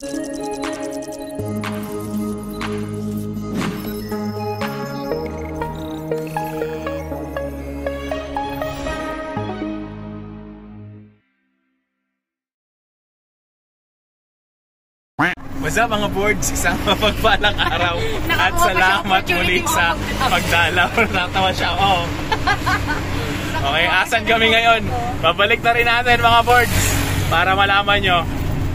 What's up mga boards? Isang mapagpalang araw at salamat muli sa pagdalaw. Natawa siya ako. Okay, asan kami ngayon? Babalik na rin natin mga boards para malaman nyo.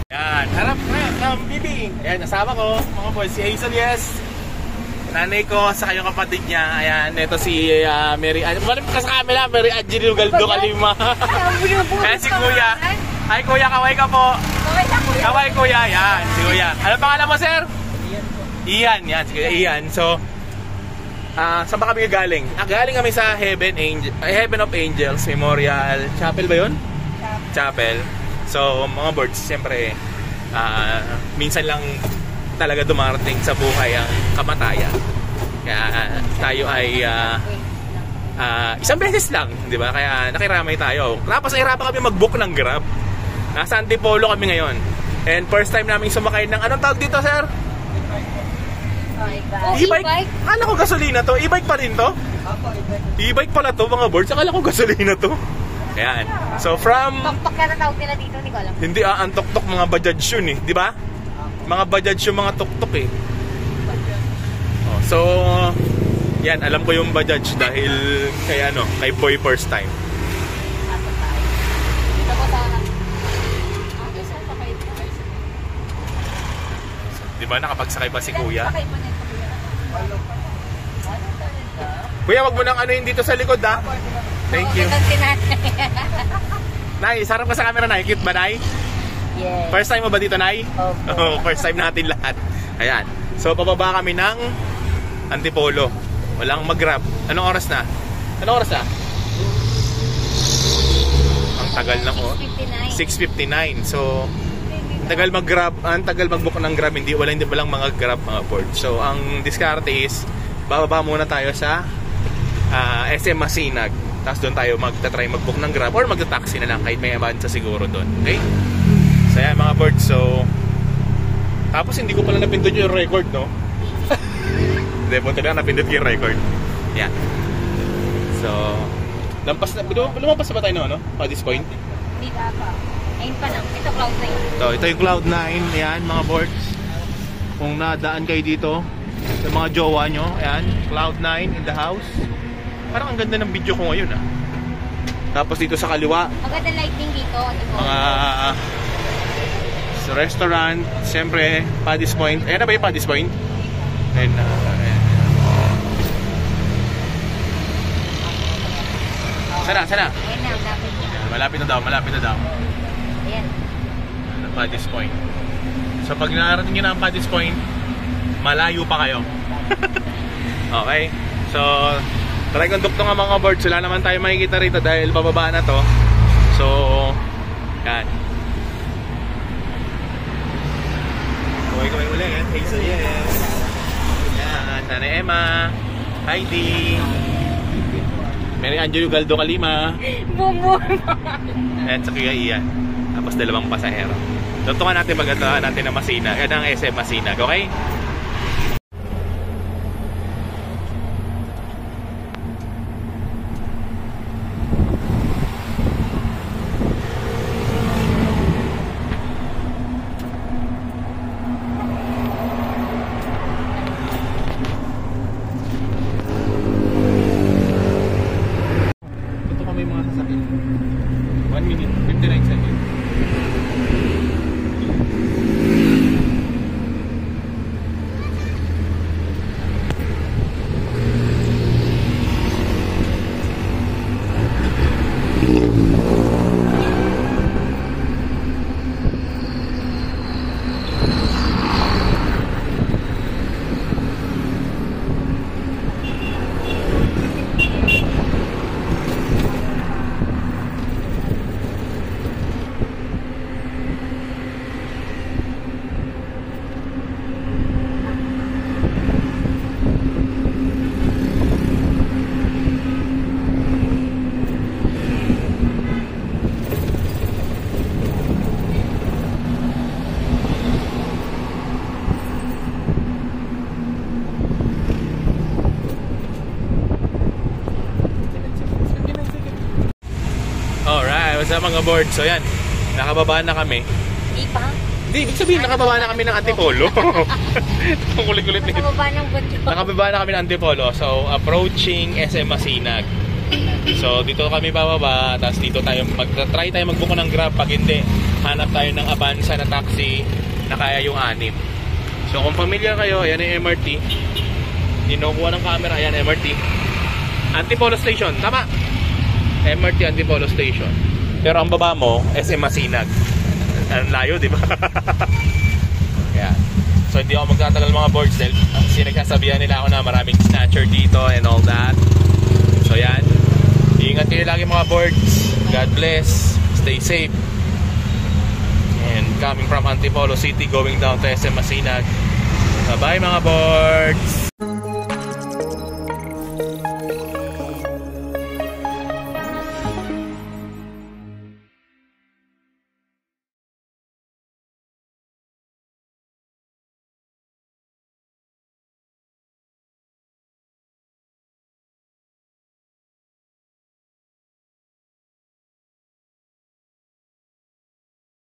Yan, harap na, bibi. Yan, nasama ko mga boards, si Hazel, yes. Nanay ko sa kayong kapatid niya. Ayan, ito si Mary. Balik ka sa camera, Mary Angelino Galdo Kalima. Ayan si Kuya. Hi Kuya, kaway ka po. Kaway Kuya, yan, si Kuya. Ano pangalan mo sir? Ian po. Ian, yan, si Kuya Ian. So, saan ba kami galing? Galing kami sa Heaven of Angels Memorial Chapel ba yun? Chapel. So, mga boards, siyempre, minsan lang talaga dumarating sa buhay ang kamatayan. Kaya tayo ay isang beses lang, di ba? Kaya nakiramay tayo. Tapos nahirapan kami mag-book ng Grab. Nasa Antipolo kami ngayon. And first time namin sumakay ng, anong tawag dito, sir? E-bike? Akala ko gasolina to. E-bike pa rin to? E-bike pala to, mga boards. Akala ko gasolina to. Ayan. So from... Tok-tok na natawag nila dito, hindi ko alam. Hindi, ang tok-tok mga Bajaj yun eh. Di ba? Mga Bajaj yung mga tok-tok eh. Oh, so, yan. Alam ko yung Bajaj dahil kay ano, kay Boy first time. Diba nakapagsakay pa si Kuya? Kuya, wag mo nang anuhin dito sa likod ha. Thank you. Nay, sarap ka sa camera, Nay. Cute ba, Nay? Yes. First time mo ba dito, Nay? Oh, first time natin lahat. Ayan. So, pababa kami ng Antipolo. Walang mag-grab. Anong oras na? Anong oras na? Ang tagal na ko. 6:59. So, tagal mag-grab, ang tagal mag-book ng Grab, hindi ba lang mga Grab mga board. So ang diskarte is bababa muna tayo sa SM Masinag. Tapos doon tayo magta-try mag-book ng Grab or magta-taxi na lang kahit may avansa siguro doon. Okay? So yan mga board. So tapos hindi ko pala napindot yung record, no? Hindi, punta lang napindot yung record. Yan. So lumampas na ba tayo no? At this point? Hindi pa. Ayun pa lang, ito Cloud9. Ito yung Cloud9, yan mga boards. Kung nadaan kayo dito sa mga jowa nyo, ayan, Cloud9 in the house. Parang ang ganda ng video ko ngayon ah. Tapos dito sa kaliwa, maganda lighting dito. mga sa restaurant, siyempre, Paddy's Point. Ayan na ba yung Paddy's Point? Then, ayan. Sana? Ayan na, malapit na daw. Ayan. Paddy's Point. So pag narating nyo na ang Paddy's Point, malayo pa kayo. Okay? So, try kong dukto nga mga boards. Wala naman tayo makikita rito dahil bababa na to. So, yan. Kaway ulit yan. Hazel yes. Yan. Nanay Emma. Heidi. Mary Angelino Galdo Kalima. Bumur. At sa Kuya Ian. Tapos dalawang pasahero. Tuntungan natin maganda natin ng Masinag. Yan ang SM Masinag, okay? Ito kami mga sasakyan. 1 minute, 59 seconds. mga board. So yan, nakababa na kami. Di pa? Hindi, ibig sabihin, nakababa na kami ng Antipolo. Ang kulit-kulit nito. Nakababa ng bundok. Nakababa na kami ng Antipolo. So, approaching SM Masinag. So, dito kami bababa. Tapos dito tayo, try tayo magbuko ng Grab. Pag hindi, hanap tayo ng Avanza na taxi na kaya yung 6. So, kung familiar kayo, ayan yung MRT. Dinukuha ng camera, ayan MRT. Antipolo Station, tama. MRT Antipolo Station. Pero ang baba mo, SM Masinag. Ang layo, di ba? Kaya, so hindi ako magtatagal mga boards dahil sinagsasabihan nila ako na maraming snatcher dito and all that. So yan, ingat kayo lagi mga boards. God bless, stay safe. And coming from Antipolo City, going down to SM Masinag. Bye bye mga boards.